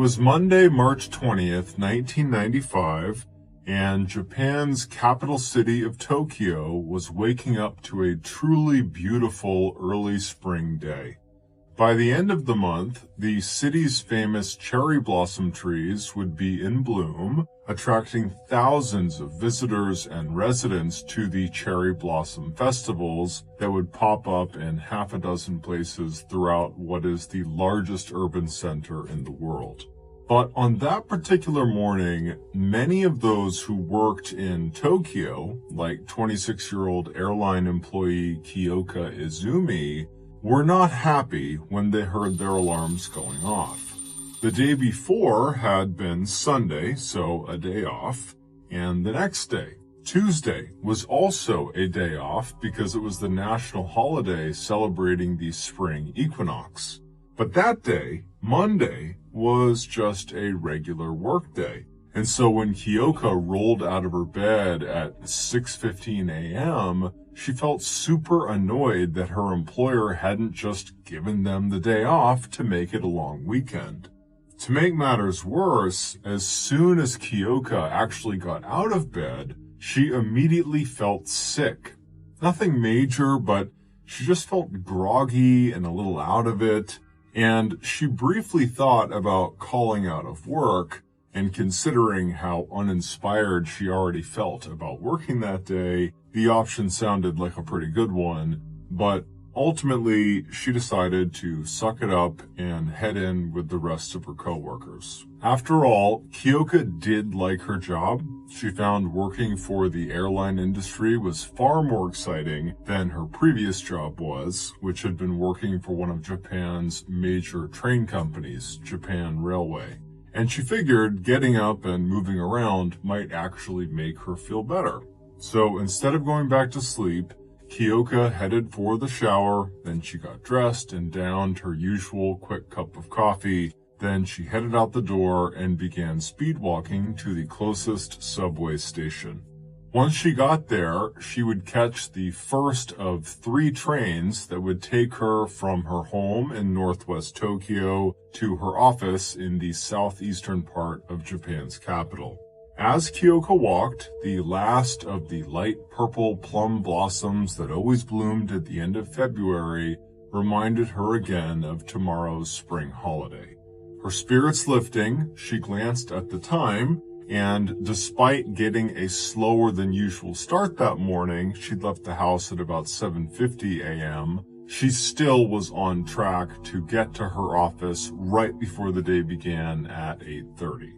was Monday, March 20th, 1995, and Japan's capital city of Tokyo was waking up to a truly beautiful early spring day. By the end of the month, the city's famous cherry blossom trees would be in bloom, attracting thousands of visitors and residents to the cherry blossom festivals that would pop up in half a dozen places throughout what is the largest urban center in the world. But on that particular morning, many of those who worked in Tokyo, like 26-year-old airline employee Kyoka Izumi, were not happy when they heard their alarms going off. The day before had been Sunday, so a day off, and the next day, Tuesday, was also a day off because it was the national holiday celebrating the spring equinox. But that day, Monday, was just a regular work day. And so when Kyoka rolled out of her bed at 6:15 a.m., she felt super annoyed that her employer hadn't just given them the day off to make it a long weekend. To make matters worse, as soon as Kyoka actually got out of bed, she immediately felt sick. Nothing major, but she just felt groggy and a little out of it, and she briefly thought about calling out of work, and considering how uninspired she already felt about working that day, the option sounded like a pretty good one, but ultimately she decided to suck it up and head in with the rest of her coworkers. After all, Kyoka did like her job. She found working for the airline industry was far more exciting than her previous job was, which had been working for one of Japan's major train companies, Japan Railway. And she figured getting up and moving around might actually make her feel better. So instead of going back to sleep, Kyoka headed for the shower, then she got dressed and downed her usual quick cup of coffee. Then she headed out the door and began speed walking to the closest subway station. Once she got there, she would catch the first of 3 trains that would take her from her home in northwest Tokyo to her office in the southeastern part of Japan's capital. As Kyoka walked, the last of the light purple plum blossoms that always bloomed at the end of February reminded her again of tomorrow's spring holiday. Her spirits lifting, she glanced at the time, and despite getting a slower than usual start that morning, she'd left the house at about 7:50 a.m., she still was on track to get to her office right before the day began at 8:30.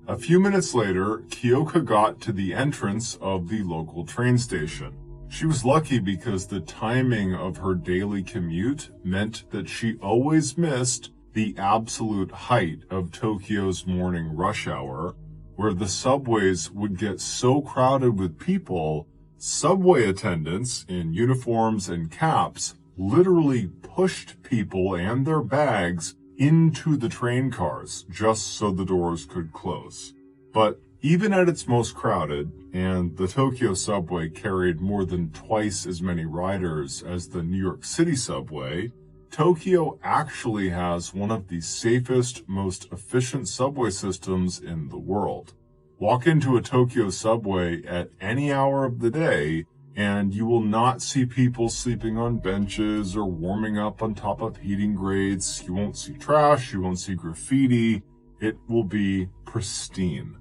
A few minutes later, Kyoka got to the entrance of the local train station. She was lucky because the timing of her daily commute meant that she always missed the absolute height of Tokyo's morning rush hour, where the subways would get so crowded with people, subway attendants in uniforms and caps literally pushed people and their bags into the train cars just so the doors could close. But even at its most crowded, and the Tokyo subway carried more than twice as many riders as the New York City subway, Tokyo actually has one of the safest, most efficient subway systems in the world. Walk into a Tokyo subway at any hour of the day, and you will not see people sleeping on benches or warming up on top of heating grates. You won't see trash, you won't see graffiti. It will be pristine.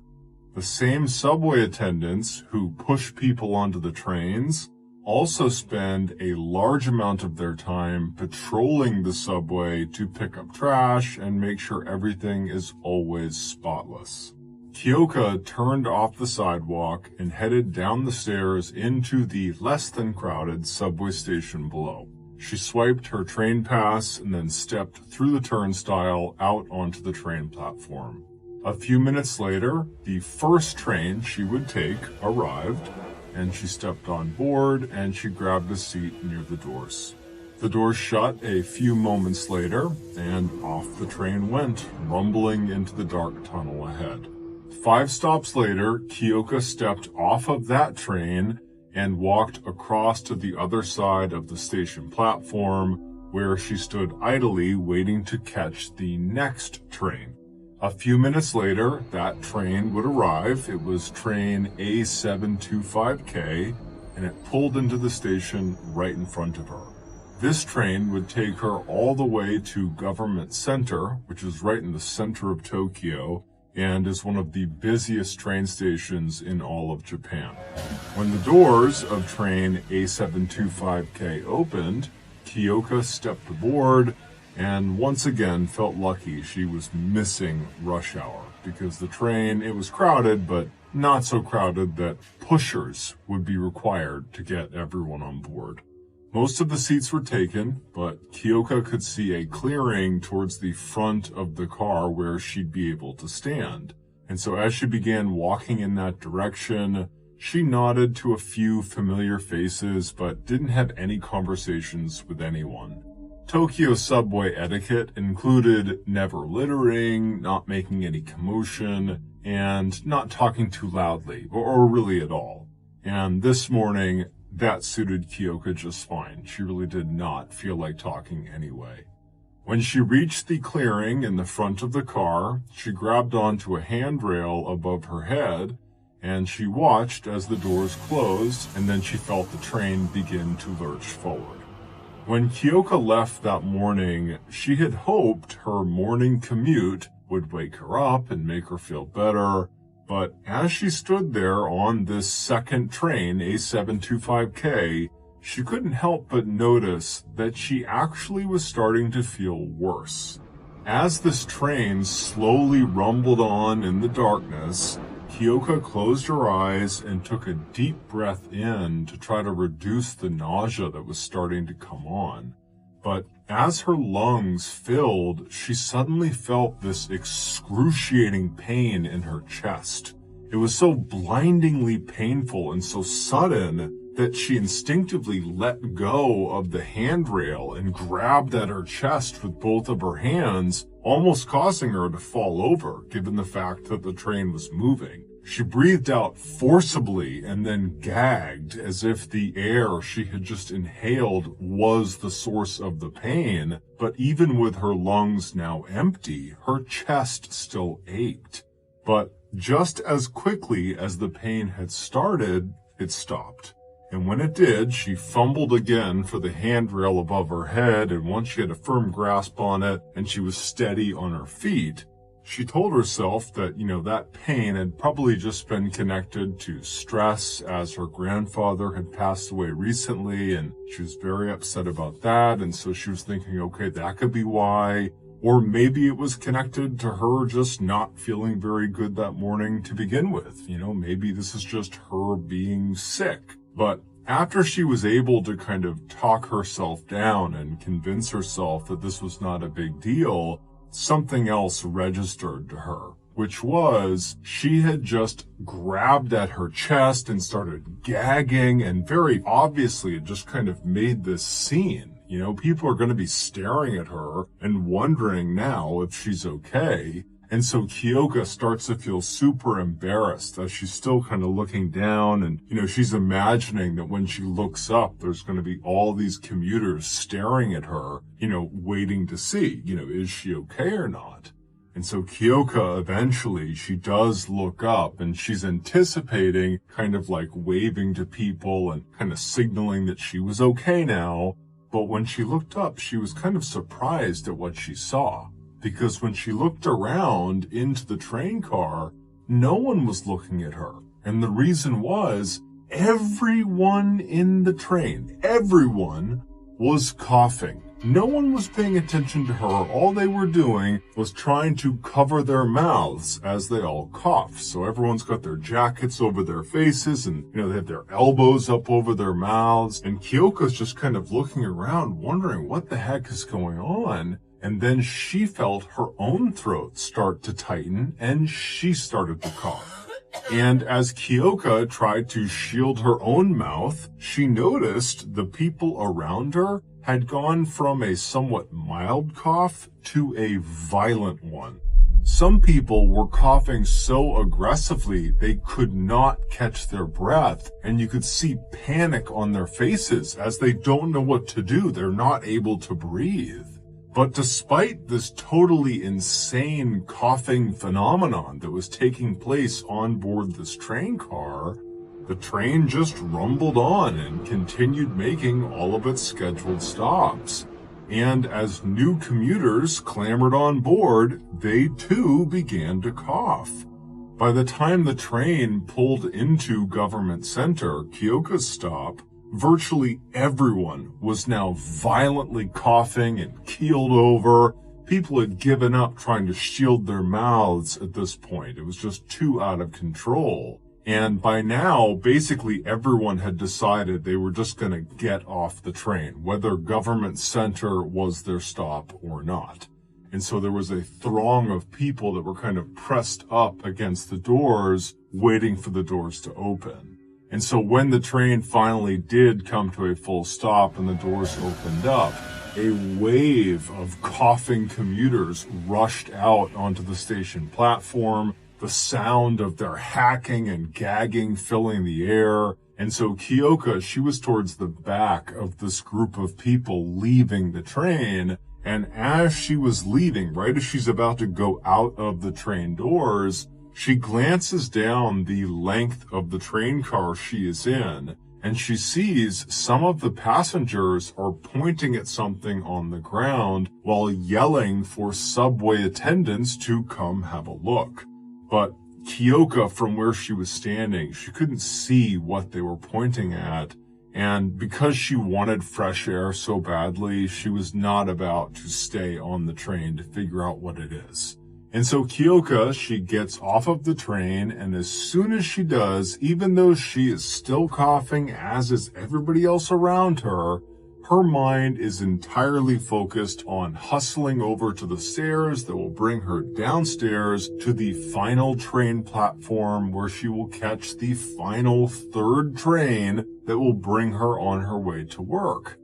The same subway attendants who push people onto the trains also spend a large amount of their time patrolling the subway to pick up trash and make sure everything is always spotless. Kyoka turned off the sidewalk and headed down the stairs into the less than crowded subway station below. She swiped her train pass and then stepped through the turnstile out onto the train platform. A few minutes later, the first train she would take arrived, and she stepped on board and she grabbed a seat near the doors. The doors shut a few moments later, and off the train went, rumbling into the dark tunnel ahead. 5 stops later, Kyoka stepped off of that train and walked across to the other side of the station platform, where she stood idly waiting to catch the next train. A few minutes later, that train would arrive. It was train A725K, and it pulled into the station right in front of her. This train would take her all the way to Government Center, which is right in the center of Tokyo, and is one of the busiest train stations in all of Japan. When the doors of train A725K opened, Kyoka stepped aboard and once again felt lucky she was missing rush hour, because the train, it was crowded, but not so crowded that pushers would be required to get everyone on board. Most of the seats were taken, but Kyoka could see a clearing towards the front of the car where she'd be able to stand. And so as she began walking in that direction, she nodded to a few familiar faces, but didn't have any conversations with anyone. Tokyo subway etiquette included never littering, not making any commotion, and not talking too loudly, or really at all. And this morning, that suited Kyoka just fine. She really did not feel like talking anyway. When she reached the clearing in the front of the car, she grabbed onto a handrail above her head, and she watched as the doors closed, and then she felt the train begin to lurch forward. When Kyoka left that morning, she had hoped her morning commute would wake her up and make her feel better, but as she stood there on this second train, A725K, she couldn't help but notice that she actually was starting to feel worse. As this train slowly rumbled on in the darkness, Kyoka closed her eyes and took a deep breath in to try to reduce the nausea that was starting to come on. But as her lungs filled, she suddenly felt this excruciating pain in her chest. It was so blindingly painful and so sudden that she instinctively let go of the handrail and grabbed at her chest with both of her hands, almost causing her to fall over, given the fact that the train was moving. She breathed out forcibly and then gagged as if the air she had just inhaled was the source of the pain, but even with her lungs now empty, her chest still ached. But just as quickly as the pain had started, it stopped. And when it did, she fumbled again for the handrail above her head, and once she had a firm grasp on it and she was steady on her feet, she told herself that, that pain had probably just been connected to stress, as her grandfather had passed away recently, and she was very upset about that, and so she was thinking, okay, that could be why. Or maybe it was connected to her just not feeling very good that morning to begin with. Maybe this is just her being sick. But after she was able to kind of talk herself down and convince herself that this was not a big deal, something else registered to her, which was she had just grabbed at her chest and started gagging, and very obviously it just kind of made this scene. People are going to be staring at her and wondering now if she's okay. And so Kyoka starts to feel super embarrassed as she's still kind of looking down, and, she's imagining that when she looks up, there's going to be all these commuters staring at her, waiting to see, is she okay or not? And so Kyoka eventually, she does look up, and she's anticipating kind of like waving to people and kind of signaling that she was okay now. But when she looked up, she was kind of surprised at what she saw. Because when she looked around into the train car, no one was looking at her. And the reason was, everyone in the train, everyone was coughing. No one was paying attention to her. All they were doing was trying to cover their mouths as they all coughed. So everyone's got their jackets over their faces, and, they have their elbows up over their mouths. And Kyoko's just kind of looking around, wondering what the heck is going on. And then she felt her own throat start to tighten, and she started to cough. And as Kyoka tried to shield her own mouth, she noticed the people around her had gone from a somewhat mild cough to a violent one. Some people were coughing so aggressively they could not catch their breath, and you could see panic on their faces as they don't know what to do. They're not able to breathe. But despite this totally insane coughing phenomenon that was taking place on board this train car, the train just rumbled on and continued making all of its scheduled stops. And as new commuters clambered on board, they too began to cough. By the time the train pulled into Government Center, Keoka's stop, virtually everyone was now violently coughing and keeled over. People had given up trying to shield their mouths at this point. It was just too out of control. And by now, basically everyone had decided they were just going to get off the train, whether Government Center was their stop or not. And so there was a throng of people that were kind of pressed up against the doors, waiting for the doors to open. And so when the train finally did come to a full stop and the doors opened up, a wave of coughing commuters rushed out onto the station platform, the sound of their hacking and gagging filling the air. And so Keoka, she was towards the back of this group of people leaving the train. And as she was leaving, right as she's about to go out of the train doors, she glances down the length of the train car she is in, and she sees some of the passengers are pointing at something on the ground while yelling for subway attendants to come have a look. But Keoka, from where she was standing, she couldn't see what they were pointing at, and because she wanted fresh air so badly, she was not about to stay on the train to figure out what it is. And so Keoka, she gets off of the train, and as soon as she does, even though she is still coughing, as is everybody else around her, her mind is entirely focused on hustling over to the stairs that will bring her downstairs to the final train platform where she will catch the final third train that will bring her on her way to work.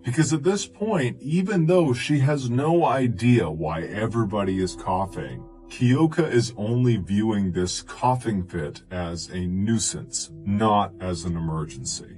Because at this point, even though she has no idea why everybody is coughing, Keoka is only viewing this coughing fit as a nuisance, not as an emergency.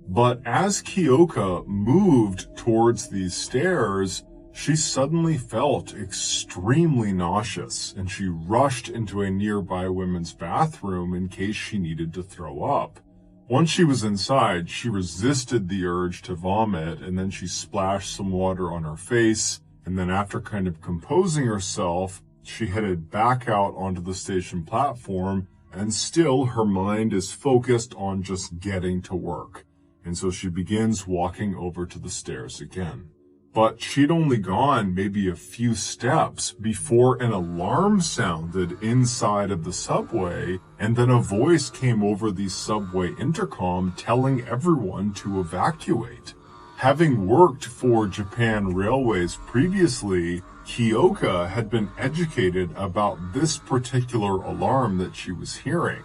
But as Keoka moved towards these stairs, she suddenly felt extremely nauseous, and she rushed into a nearby women's bathroom in case she needed to throw up. Once she was inside, she resisted the urge to vomit, and then she splashed some water on her face, and then after kind of composing herself, she headed back out onto the station platform, and still her mind is focused on just getting to work. And so she begins walking over to the stairs again. But she'd only gone maybe a few steps before an alarm sounded inside of the subway, and then a voice came over the subway intercom telling everyone to evacuate. Having worked for Japan Railways previously, Keoka had been educated about this particular alarm that she was hearing.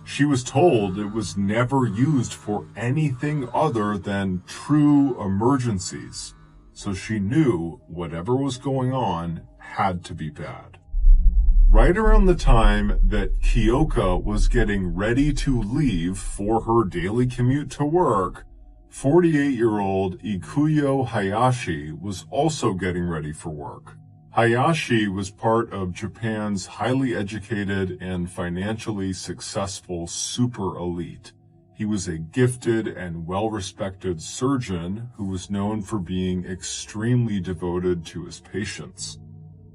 She was told it was never used for anything other than true emergencies. So she knew whatever was going on had to be bad. Right around the time that Keoka was getting ready to leave for her daily commute to work, 48-year-old Ikuyo Hayashi was also getting ready for work. Hayashi was part of Japan's highly educated and financially successful super elite. He was a gifted and well-respected surgeon who was known for being extremely devoted to his patients.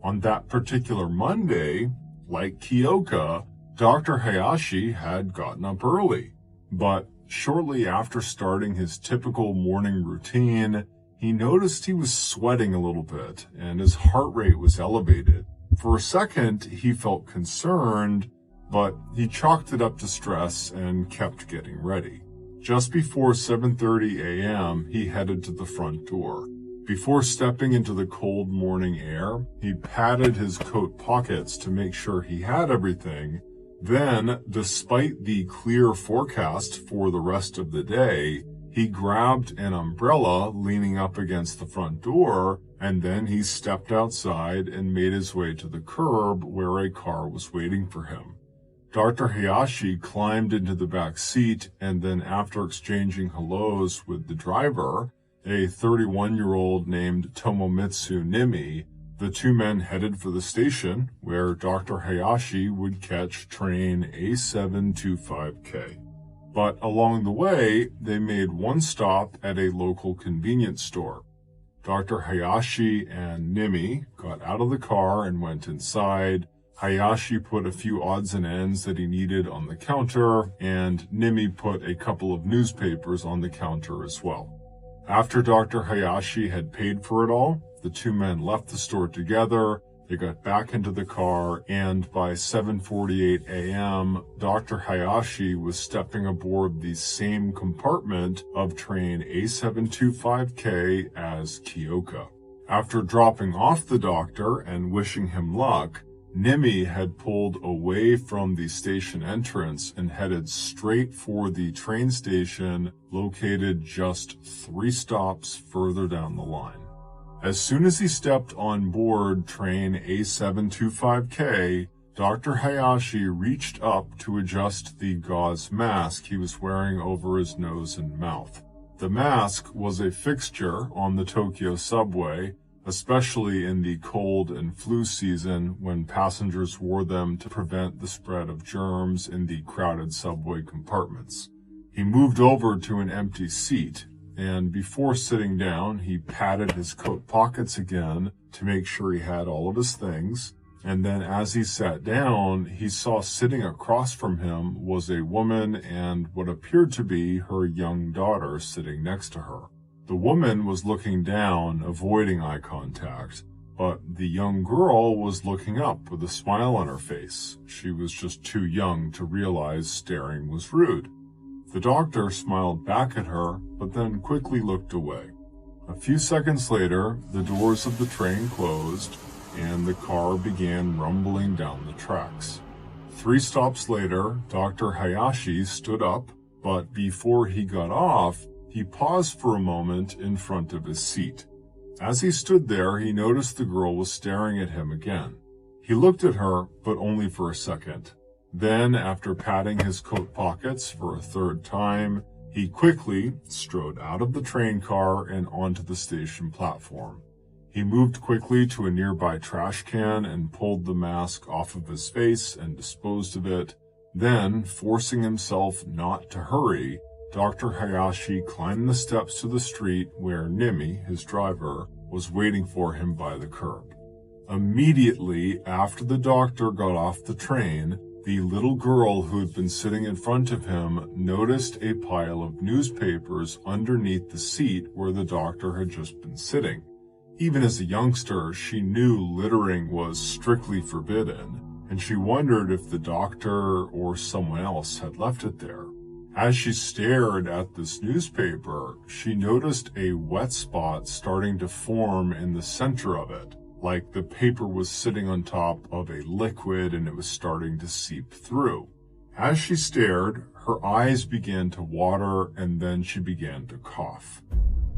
On that particular Monday, like Keoka, Dr. Hayashi had gotten up early. But shortly after starting his typical morning routine, he noticed he was sweating a little bit and his heart rate was elevated. For a second, he felt concerned, but he chalked it up to stress and kept getting ready. Just before 7:30 a.m., he headed to the front door. Before stepping into the cold morning air, he patted his coat pockets to make sure he had everything. Then, despite the clear forecast for the rest of the day, he grabbed an umbrella leaning up against the front door, and then he stepped outside and made his way to the curb where a car was waiting for him. Dr. Hayashi climbed into the back seat, and then after exchanging hellos with the driver, a 31-year-old named Tomomitsu Nimi, the two men headed for the station where Dr. Hayashi would catch train A725K. But along the way, they made one stop at a local convenience store. Dr. Hayashi and Nimi got out of the car and went inside. Hayashi put a few odds and ends that he needed on the counter, and Nimi put a couple of newspapers on the counter as well. After Dr. Hayashi had paid for it all, the two men left the store together. They got back into the car, and by 7:48 a.m., Dr. Hayashi was stepping aboard the same compartment of train A725K as Kyoka. After dropping off the doctor and wishing him luck, Nimi had pulled away from the station entrance and headed straight for the train station located just 3 stops further down the line. As soon as he stepped on board train A725K, Dr. Hayashi reached up to adjust the gauze mask he was wearing over his nose and mouth. The mask was a fixture on the Tokyo subway, especially in the cold and flu season when passengers wore them to prevent the spread of germs in the crowded subway compartments. He moved over to an empty seat, and before sitting down, he patted his coat pockets again to make sure he had all of his things. And then as he sat down, he saw sitting across from him was a woman and what appeared to be her young daughter sitting next to her. The woman was looking down, avoiding eye contact, but the young girl was looking up with a smile on her face. She was just too young to realize staring was rude. The doctor smiled back at her, but then quickly looked away. A few seconds later, the doors of the train closed, and the car began rumbling down the tracks. 3 stops later, Dr. Hayashi stood up, but before he got off, he paused for a moment in front of his seat. As he stood there, he noticed the girl was staring at him again. He looked at her, but only for a second. Then, after patting his coat pockets for a 3rd time, he quickly strode out of the train car and onto the station platform. He moved quickly to a nearby trash can and pulled the mask off of his face and disposed of it. Then, forcing himself not to hurry, Dr. Hayashi climbed the steps to the street where Nimi, his driver, was waiting for him by the curb. Immediately after the doctor got off the train, the little girl who had been sitting in front of him noticed a pile of newspapers underneath the seat where the doctor had just been sitting. Even as a youngster, she knew littering was strictly forbidden, and she wondered if the doctor or someone else had left it there. As she stared at this newspaper, she noticed a wet spot starting to form in the center of it, like the paper was sitting on top of a liquid and it was starting to seep through. As she stared, her eyes began to water and then she began to cough.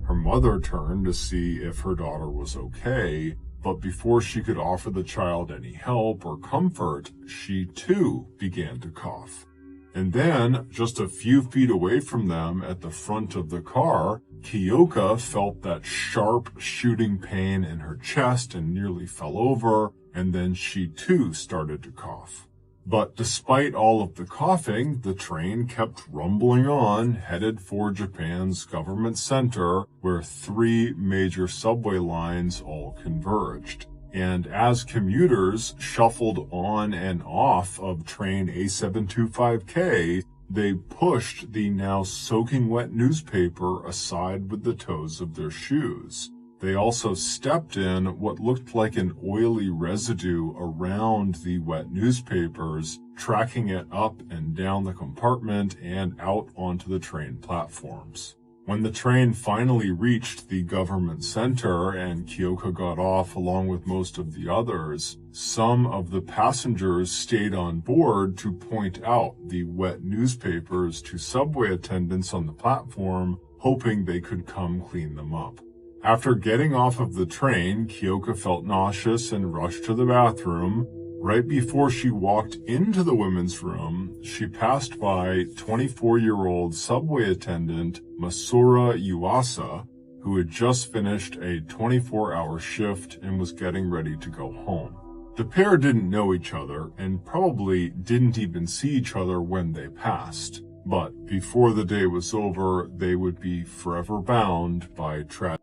Her mother turned to see if her daughter was okay, but before she could offer the child any help or comfort, she too began to cough. And then, just a few feet away from them at the front of the car, Kyoka felt that sharp shooting pain in her chest and nearly fell over, and then she too started to cough. But despite all of the coughing, the train kept rumbling on, headed for Japan's government center, where 3 major subway lines all converged. And as commuters shuffled on and off of train A725K, they pushed the now soaking wet newspaper aside with the toes of their shoes. They also stepped in what looked like an oily residue around the wet newspapers, tracking it up and down the compartment and out onto the train platforms. When the train finally reached the government center and Kyoka got off along with most of the others, some of the passengers stayed on board to point out the wet newspapers to subway attendants on the platform, hoping they could come clean them up. After getting off of the train, Kyoka felt nauseous and rushed to the bathroom. Right before she walked into the women's room, she passed by 24-year-old subway attendant Masura Yuasa, who had just finished a 24-hour shift and was getting ready to go home. The pair didn't know each other and probably didn't even see each other when they passed. But before the day was over, they would be forever bound by tragedy.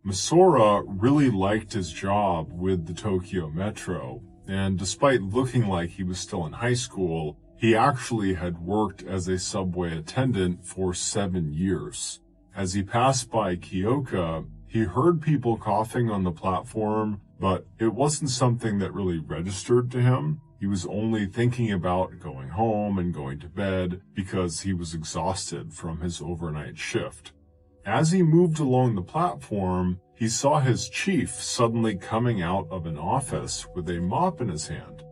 Masora really liked his job with the Tokyo Metro, and despite looking like he was still in high school, he actually had worked as a subway attendant for 7 years. As he passed by Kyoka, he heard people coughing on the platform, but it wasn't something that really registered to him. He was only thinking about going home and going to bed because he was exhausted from his overnight shift. As he moved along the platform, he saw his chief suddenly coming out of an office with a mop in his hand.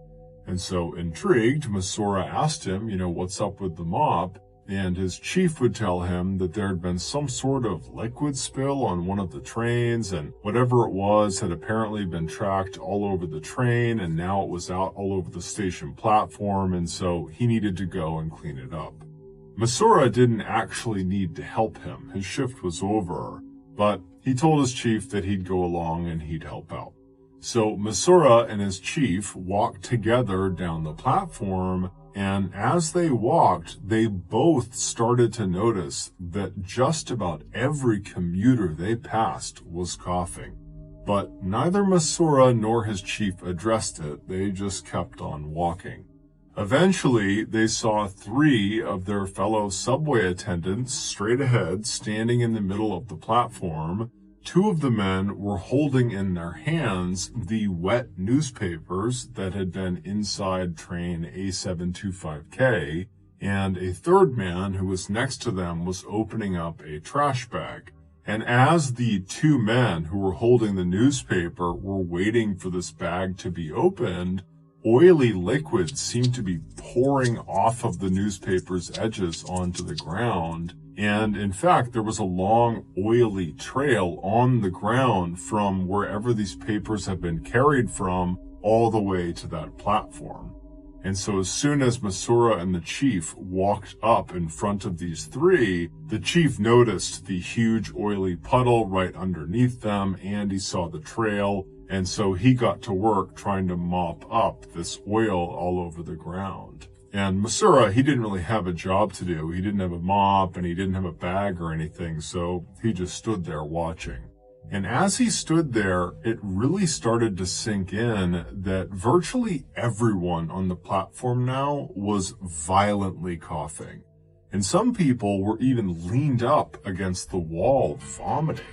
And so, intrigued, Masora asked him, what's up with the mop? And his chief would tell him that there had been some sort of liquid spill on one of the trains, and whatever it was had apparently been tracked all over the train, and now it was out all over the station platform, and so he needed to go and clean it up. Masora didn't actually need to help him. His shift was over, but he told his chief that he'd go along and he'd help out. So Masora and his chief walked together down the platform, and as they walked, they both started to notice that just about every commuter they passed was coughing. But neither Masora nor his chief addressed it. They just kept on walking. Eventually, they saw 3 of their fellow subway attendants straight ahead, standing in the middle of the platform. 2 of the men were holding in their hands the wet newspapers that had been inside train A725K, and a 3rd man who was next to them was opening up a trash bag. And as the 2 men who were holding the newspaper were waiting for this bag to be opened, oily liquid seemed to be pouring off of the newspaper's edges onto the ground. And in fact, there was a long, oily trail on the ground from wherever these papers had been carried from all the way to that platform. And so as soon as Masora and the chief walked up in front of these 3, the chief noticed the huge oily puddle right underneath them, and he saw the trail. And so he got to work trying to mop up this oil all over the ground. And Masora, he didn't really have a job to do. He didn't have a mop and he didn't have a bag or anything, so he just stood there watching. And as he stood there, it really started to sink in that virtually everyone on the platform now was violently coughing. And some people were even leaned up against the wall vomiting.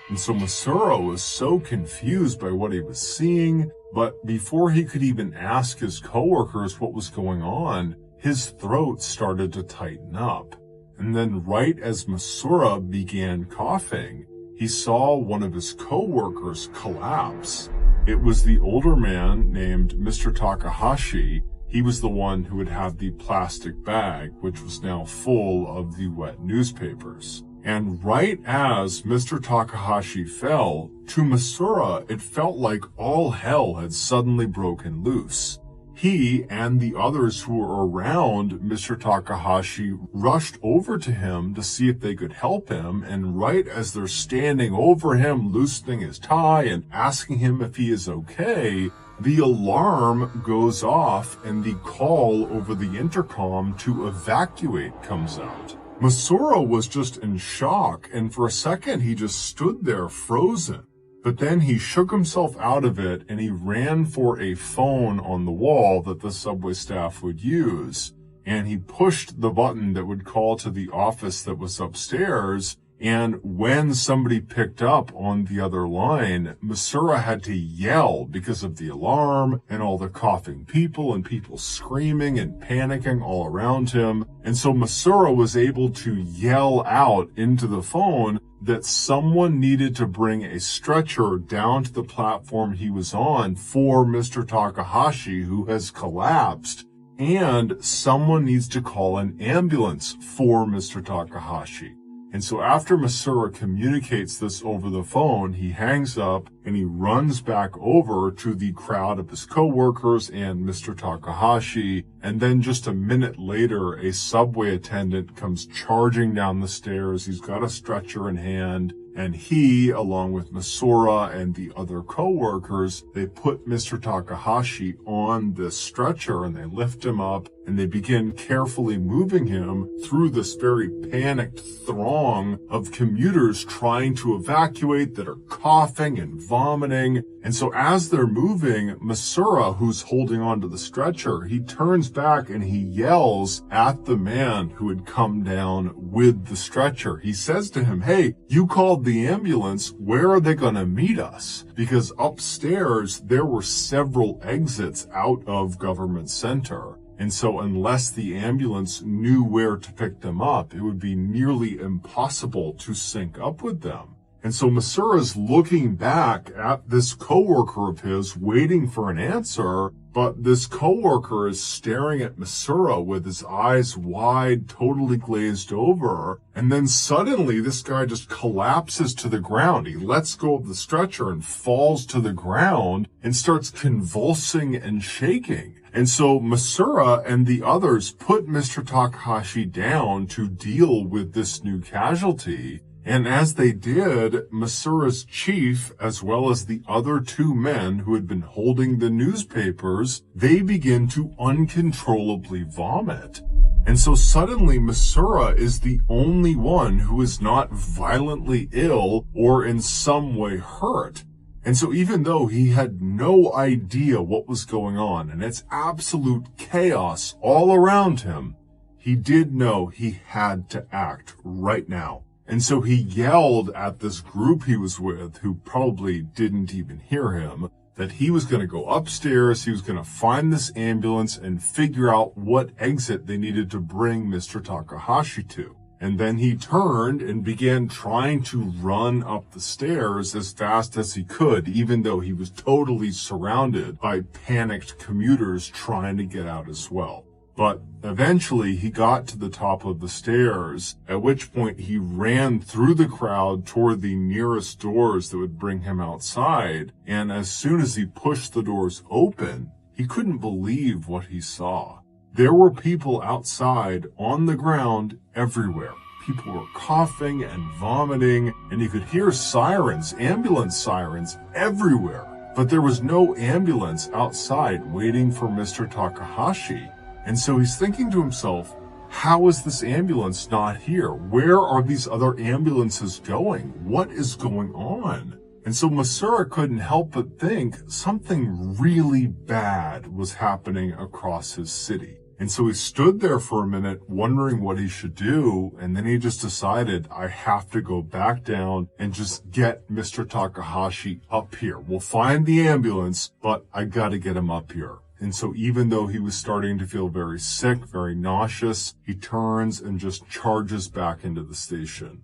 And so Masora was so confused by what he was seeing, but before he could even ask his coworkers what was going on, his throat started to tighten up. And then right as Masora began coughing, he saw one of his coworkers collapse. It was the older man named Mr. Takahashi. He was the one who would have the plastic bag, which was now full of the wet newspapers. And right as Mr. Takahashi fell, to Masora, it felt like all hell had suddenly broken loose. He and the others who were around Mr. Takahashi rushed over to him to see if they could help him, and right as they're standing over him, loosening his tie and asking him if he is okay, the alarm goes off and the call over the intercom to evacuate comes out. Masora was just in shock, and for a second he just stood there frozen. But then he shook himself out of it and he ran for a phone on the wall that the subway staff would use. And he pushed the button that would call to the office that was upstairs. And when somebody picked up on the other line, Masora had to yell because of the alarm and all the coughing people and people screaming and panicking all around him. And so Masora was able to yell out into the phone that someone needed to bring a stretcher down to the platform he was on for Mr. Takahashi, who has collapsed, and someone needs to call an ambulance for Mr. Takahashi. And so after Masura communicates this over the phone, he hangs up and he runs back over to the crowd of his coworkers and Mr. Takahashi. And then just a minute later, a subway attendant comes charging down the stairs. He's got a stretcher in hand. And he, along with Masura and the other coworkers, they put Mr. Takahashi on this stretcher and they lift him up and they begin carefully moving him through this very panicked throng of commuters trying to evacuate that are coughing and vomiting. And so as they're moving, Masura, who's holding onto the stretcher, he turns back and he yells at the man who had come down with the stretcher. He says to him, "Hey, you called the ambulance. Where are they going to meet us?" Because upstairs, there were several exits out of Government Center. And so unless the ambulance knew where to pick them up, it would be nearly impossible to sync up with them. And so Masura's looking back at this coworker of his, waiting for an answer, but this coworker is staring at Masura with his eyes wide, totally glazed over. And then suddenly this guy just collapses to the ground. He lets go of the stretcher and falls to the ground and starts convulsing and shaking. And so Masura and the others put Mr. Takahashi down to deal with this new casualty. And as they did, Masura's chief, as well as the other two men who had been holding the newspapers, they begin to uncontrollably vomit. And so suddenly Masura is the only one who is not violently ill or in some way hurt. And so even though he had no idea what was going on, and it's absolute chaos all around him, he did know he had to act right now. And so he yelled at this group he was with, who probably didn't even hear him, that he was going to go upstairs, he was going to find this ambulance and figure out what exit they needed to bring Mr. Takahashi to. And then he turned and began trying to run up the stairs as fast as he could, even though he was totally surrounded by panicked commuters trying to get out as well. But eventually he got to the top of the stairs, at which point he ran through the crowd toward the nearest doors that would bring him outside. And as soon as he pushed the doors open, he couldn't believe what he saw. There were people outside on the ground everywhere. People were coughing and vomiting, and you could hear sirens, ambulance sirens everywhere. But there was no ambulance outside waiting for Mr. Takahashi. And so he's thinking to himself, how is this ambulance not here? Where are these other ambulances going? What is going on? And so Masura couldn't help but think something really bad was happening across his city. And so he stood there for a minute wondering what he should do, and then he just decided, I have to go back down and just get Mr. Takahashi up here. We'll find the ambulance, but I gotta get him up here. And so even though he was starting to feel very sick, very nauseous, he turns and just charges back into the station.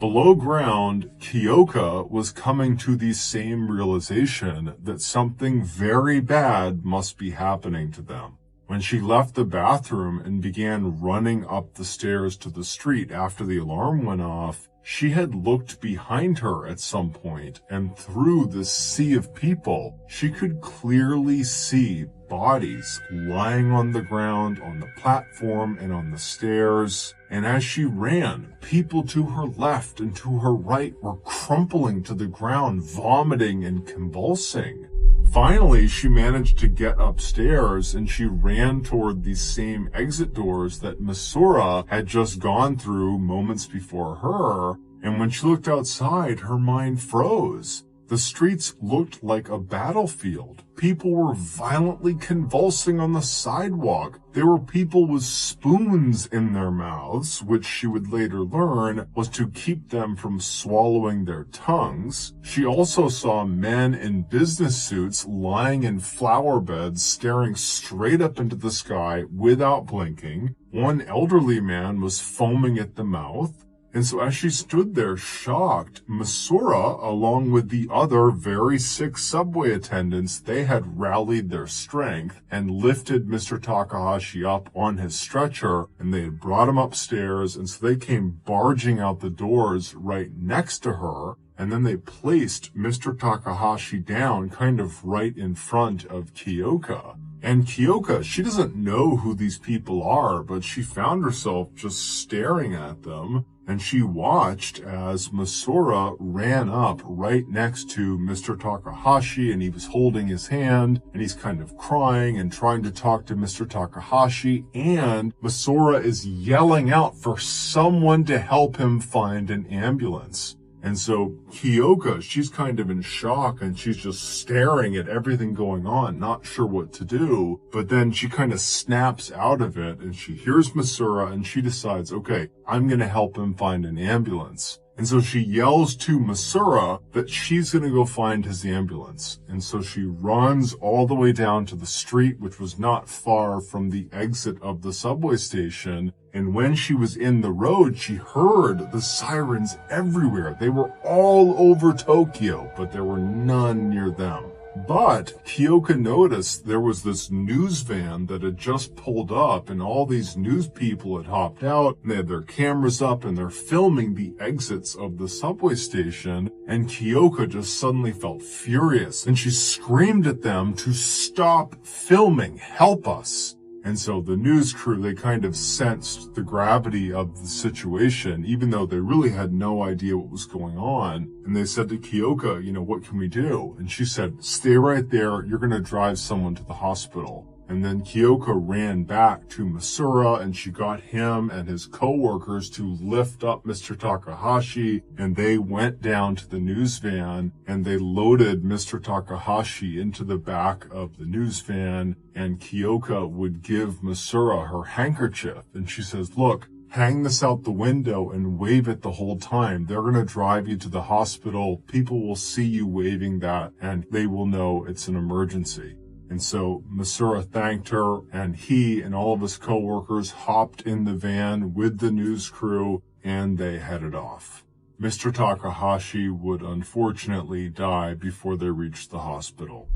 Below ground, Kyoka was coming to the same realization that something very bad must be happening to them. When she left the bathroom and began running up the stairs to the street after the alarm went off, she had looked behind her at some point, and through this sea of people, she could clearly see bodies lying on the ground, on the platform, and on the stairs. And as she ran, people to her left and to her right were crumpling to the ground, vomiting and convulsing. Finally, she managed to get upstairs and she ran toward the same exit doors that Masura had just gone through moments before her. And when she looked outside, her mind froze. The streets looked like a battlefield. People were violently convulsing on the sidewalk. There were people with spoons in their mouths, which she would later learn was to keep them from swallowing their tongues. She also saw men in business suits lying in flower beds, staring straight up into the sky without blinking. One elderly man was foaming at the mouth. And so as she stood there shocked, Masura, along with the other very sick subway attendants, they had rallied their strength and lifted Mr. Takahashi up on his stretcher, and they had brought him upstairs, and so they came barging out the doors right next to her, and then they placed Mr. Takahashi down kind of right in front of Kyoka. And Kyoka, she doesn't know who these people are, but she found herself just staring at them. And she watched as Masura ran up right next to Mr. Takahashi, and he was holding his hand, and he's kind of crying and trying to talk to Mr. Takahashi, and Masura is yelling out for someone to help him find an ambulance. And so Kyoka, she's kind of in shock, and she's just staring at everything going on, not sure what to do. But then she kind of snaps out of it, and she hears Masura, and she decides, okay, I'm going to help him find an ambulance. And so she yells to Masura that she's going to go find his ambulance. And so she runs all the way down to the street, which was not far from the exit of the subway station. And when she was in the road, she heard the sirens everywhere. They were all over Tokyo, but there were none near them. But Kyoka noticed there was this news van that had just pulled up, and all these news people had hopped out, and they had their cameras up, and they're filming the exits of the subway station. And Kyoka just suddenly felt furious, and she screamed at them to stop filming, help us. And so the news crew, they kind of sensed the gravity of the situation, even though they really had no idea what was going on. And they said to Kyoka, what can we do? And she said, stay right there. You're going to drive someone to the hospital. And then Kyoka ran back to Masura, and she got him and his co-workers to lift up Mr. Takahashi, and they went down to the news van, and they loaded Mr. Takahashi into the back of the news van, and Kyoka would give Masura her handkerchief, and she says, look, hang this out the window and wave it the whole time. They're going to drive you to the hospital. People will see you waving that, and they will know it's an emergency. And so Masura thanked her, and he and all of his co-workers hopped in the van with the news crew, and they headed off. Mr. Takahashi would unfortunately die before they reached the hospital.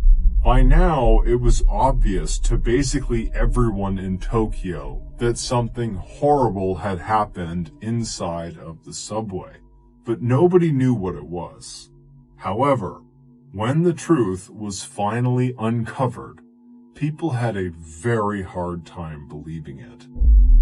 By now, it was obvious to basically everyone in Tokyo that something horrible had happened inside of the subway, but nobody knew what it was. However, when the truth was finally uncovered, people had a very hard time believing it.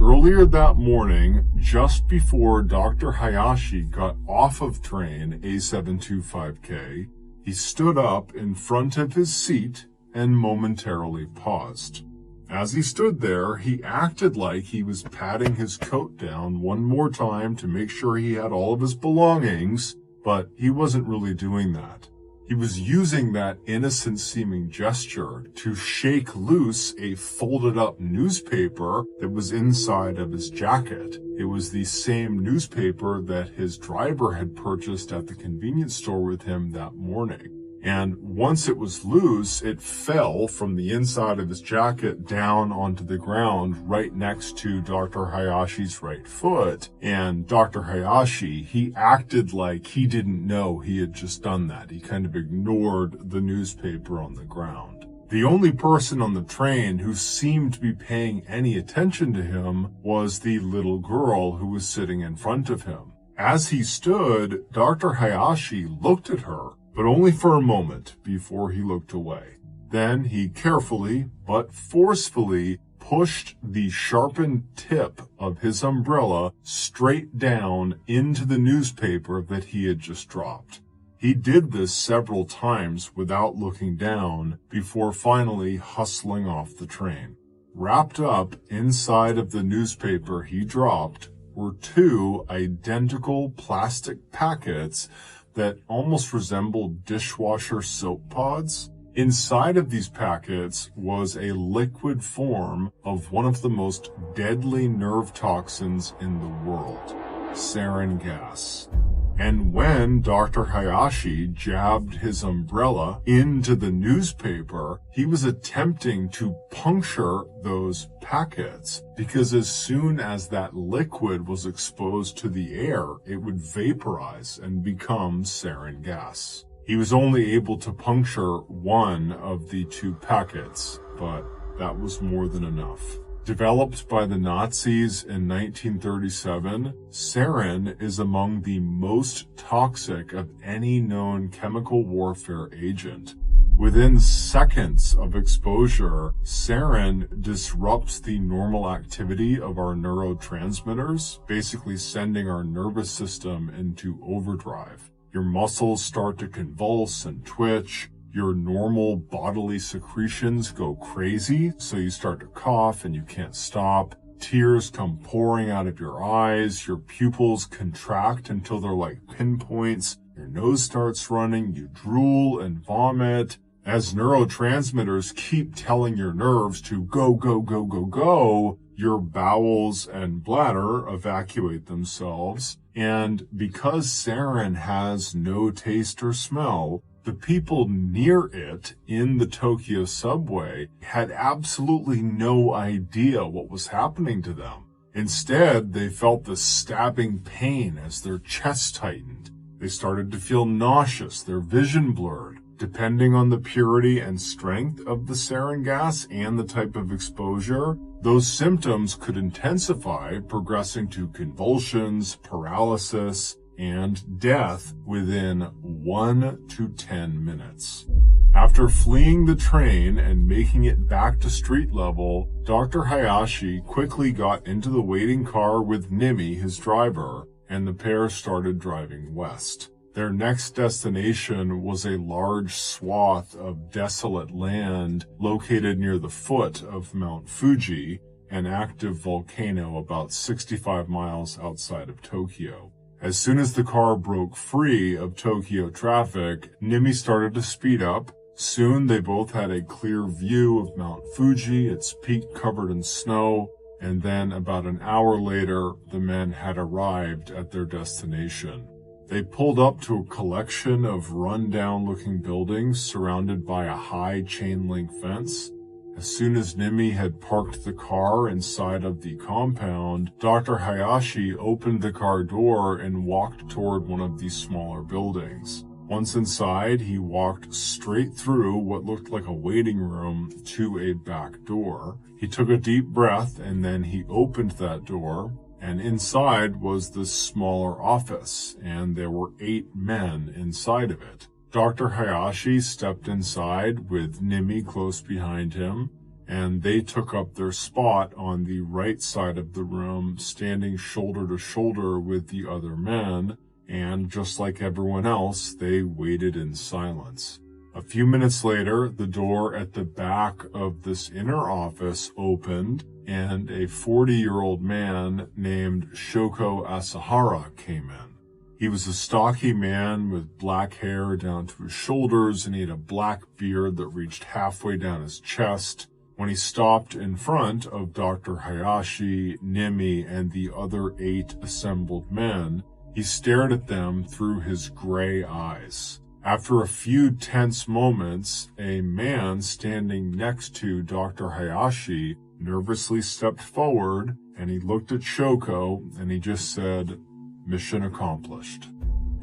Earlier that morning, just before Dr. Hayashi got off of train A725K, he stood up in front of his seat and momentarily paused. As he stood there, he acted like he was patting his coat down one more time to make sure he had all of his belongings, but he wasn't really doing that. He was using that innocent-seeming gesture to shake loose a folded-up newspaper that was inside of his jacket. It was the same newspaper that his driver had purchased at the convenience store with him that morning. And once it was loose, it fell from the inside of his jacket down onto the ground right next to Dr. Hayashi's right foot. And Dr. Hayashi, he acted like he didn't know he had just done that. He kind of ignored the newspaper on the ground. The only person on the train who seemed to be paying any attention to him was the little girl who was sitting in front of him. As he stood, Dr. Hayashi looked at her, but only for a moment before he looked away. Then he carefully but forcefully pushed the sharpened tip of his umbrella straight down into the newspaper that he had just dropped. He did this several times without looking down before finally hustling off the train. Wrapped up inside of the newspaper he dropped were two identical plastic packets that almost resembled dishwasher soap pods. Inside of these packets was a liquid form of one of the most deadly nerve toxins in the world, sarin gas. And when Dr. Hayashi jabbed his umbrella into the newspaper, he was attempting to puncture those packets, because as soon as that liquid was exposed to the air, it would vaporize and become sarin gas. He was only able to puncture one of the 2 packets, but that was more than enough. Developed by the Nazis in 1937, sarin is among the most toxic of any known chemical warfare agent. Within seconds of exposure, sarin disrupts the normal activity of our neurotransmitters, basically sending our nervous system into overdrive. Your muscles start to convulse and twitch. Your normal bodily secretions go crazy, so you start to cough and you can't stop. Tears come pouring out of your eyes. Your pupils contract until they're like pinpoints. Your nose starts running. You drool and vomit. As neurotransmitters keep telling your nerves to go, go, go, go, go, your bowels and bladder evacuate themselves. And because sarin has no taste or smell, the people near it in the Tokyo subway had absolutely no idea what was happening to them. Instead, they felt the stabbing pain as their chest tightened. They started to feel nauseous, their vision blurred. Depending on the purity and strength of the sarin gas and the type of exposure, those symptoms could intensify, progressing to convulsions, paralysis, and death within 1 to 10 minutes. After fleeing the train and making it back to street level, Dr. Hayashi quickly got into the waiting car with Nimi, his driver, and the pair started driving west. Their next destination was a large swath of desolate land located near the foot of Mount Fuji, an active volcano about 65 miles outside of Tokyo. As soon as the car broke free of Tokyo traffic, Nimi started to speed up. Soon they both had a clear view of Mount Fuji, its peak covered in snow, and then about an hour later, the men had arrived at their destination. They pulled up to a collection of run-down-looking buildings surrounded by a high chain-link fence. As soon as Nimi had parked the car inside of the compound, Dr. Hayashi opened the car door and walked toward one of these smaller buildings. Once inside, he walked straight through what looked like a waiting room to a back door. He took a deep breath and then he opened that door, and inside was this smaller office, and there were 8 men inside of it. Dr. Hayashi stepped inside with Nimi close behind him, and they took up their spot on the right side of the room, standing shoulder to shoulder with the other men, and just like everyone else, they waited in silence. A few minutes later, the door at the back of this inner office opened, and a 40-year-old man named Shoko Asahara came in. He was a stocky man with black hair down to his shoulders, and he had a black beard that reached halfway down his chest. When he stopped in front of Dr. Hayashi, Nimi, and the other 8 assembled men, he stared at them through his gray eyes. After a few tense moments, a man standing next to Dr. Hayashi nervously stepped forward, and he looked at Shoko, and he just said, "Mission accomplished."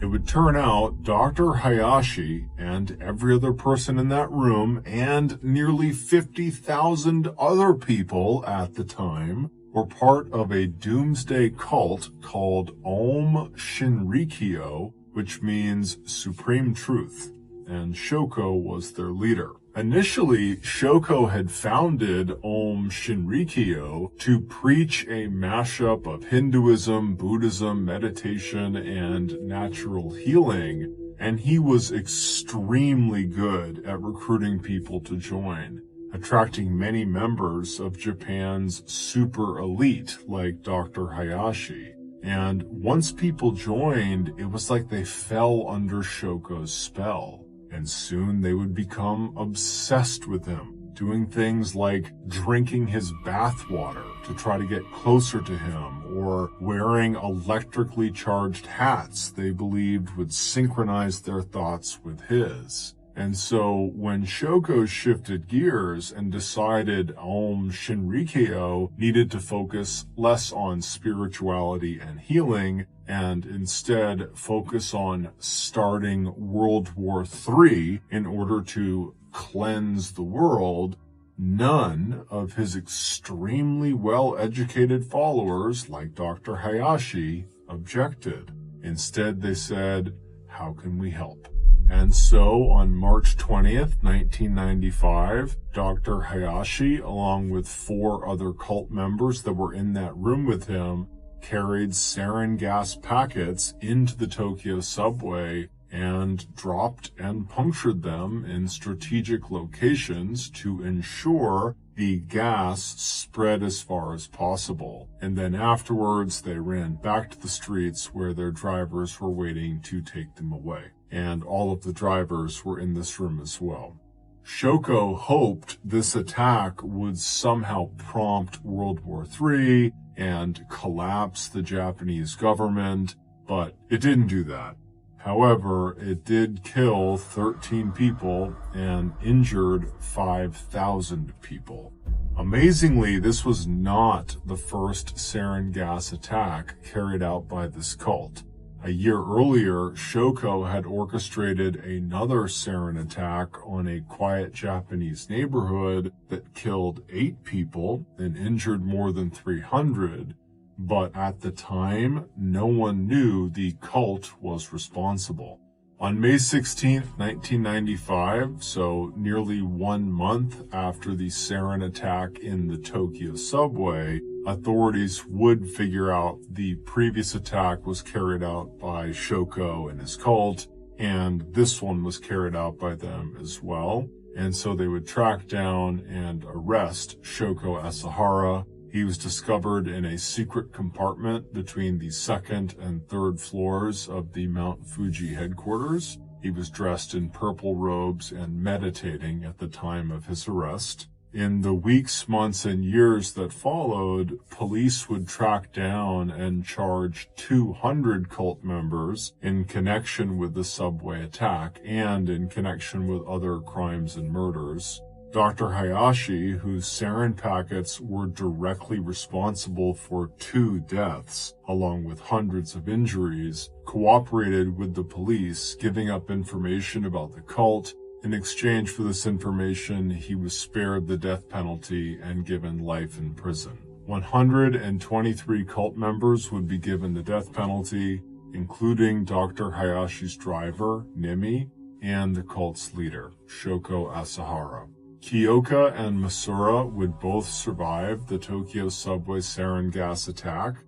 It would turn out Dr. Hayashi and every other person in that room and nearly 50,000 other people at the time were part of a doomsday cult called Om Shinrikyo, which means Supreme Truth, and Shoko was their leader. Initially, Shoko had founded Om Shinrikyo to preach a mashup of Hinduism, Buddhism, meditation, and natural healing, and he was extremely good at recruiting people to join, attracting many members of Japan's super elite like Dr. Hayashi. And once people joined, it was like they fell under Shoko's spell. And soon they would become obsessed with him, doing things like drinking his bathwater to try to get closer to him, or wearing electrically charged hats they believed would synchronize their thoughts with his. And so when Shoko shifted gears and decided Aum Shinrikyo needed to focus less on spirituality and healing and instead focus on starting World War III in order to cleanse the world, none of his extremely well-educated followers, like Dr. Hayashi, objected. Instead, they said, "How can we help?" And so on March 20th, 1995, Dr. Hayashi, along with 4 other cult members that were in that room with him, carried sarin gas packets into the Tokyo subway and dropped and punctured them in strategic locations to ensure the gas spread as far as possible. And then afterwards, they ran back to the streets where their drivers were waiting to take them away. And all of the drivers were in this room as well. Shoko hoped this attack would somehow prompt World War III and collapse the Japanese government, but it didn't do that. However, it did kill 13 people and injured 5,000 people. Amazingly, this was not the first sarin gas attack carried out by this cult. A year earlier, Shoko had orchestrated another sarin attack on a quiet Japanese neighborhood that killed 8 people and injured more than 300. But at the time, no one knew the cult was responsible. On May 16, 1995, so nearly 1 month after the sarin attack in the Tokyo subway, authorities would figure out the previous attack was carried out by Shoko and his cult, and this one was carried out by them as well. And so they would track down and arrest Shoko Asahara. He was discovered in a secret compartment between the 2nd and 3rd floors of the Mount Fuji headquarters. He was dressed in purple robes and meditating at the time of his arrest. In the weeks, months, and years that followed, police would track down and charge 200 cult members in connection with the subway attack and in connection with other crimes and murders. Dr. Hayashi, whose sarin packets were directly responsible for 2 deaths, along with hundreds of injuries, cooperated with the police, giving up information about the cult. In exchange for this information, he was spared the death penalty and given life in prison. 123 cult members would be given the death penalty, including Dr. Hayashi's driver, Nimi, and the cult's leader, Shoko Asahara. Kyoka and Masura would both survive the Tokyo subway sarin gas attack.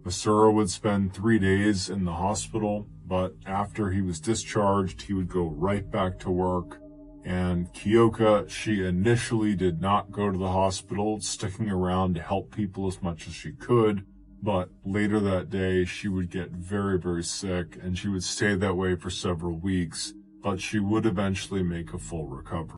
Masura would spend 3 days in the hospital, but after he was discharged, he would go right back to work. And Kyoka, she initially did not go to the hospital, sticking around to help people as much as she could. But later that day, she would get very, very sick, and she would stay that way for several weeks, but she would eventually make a full recovery.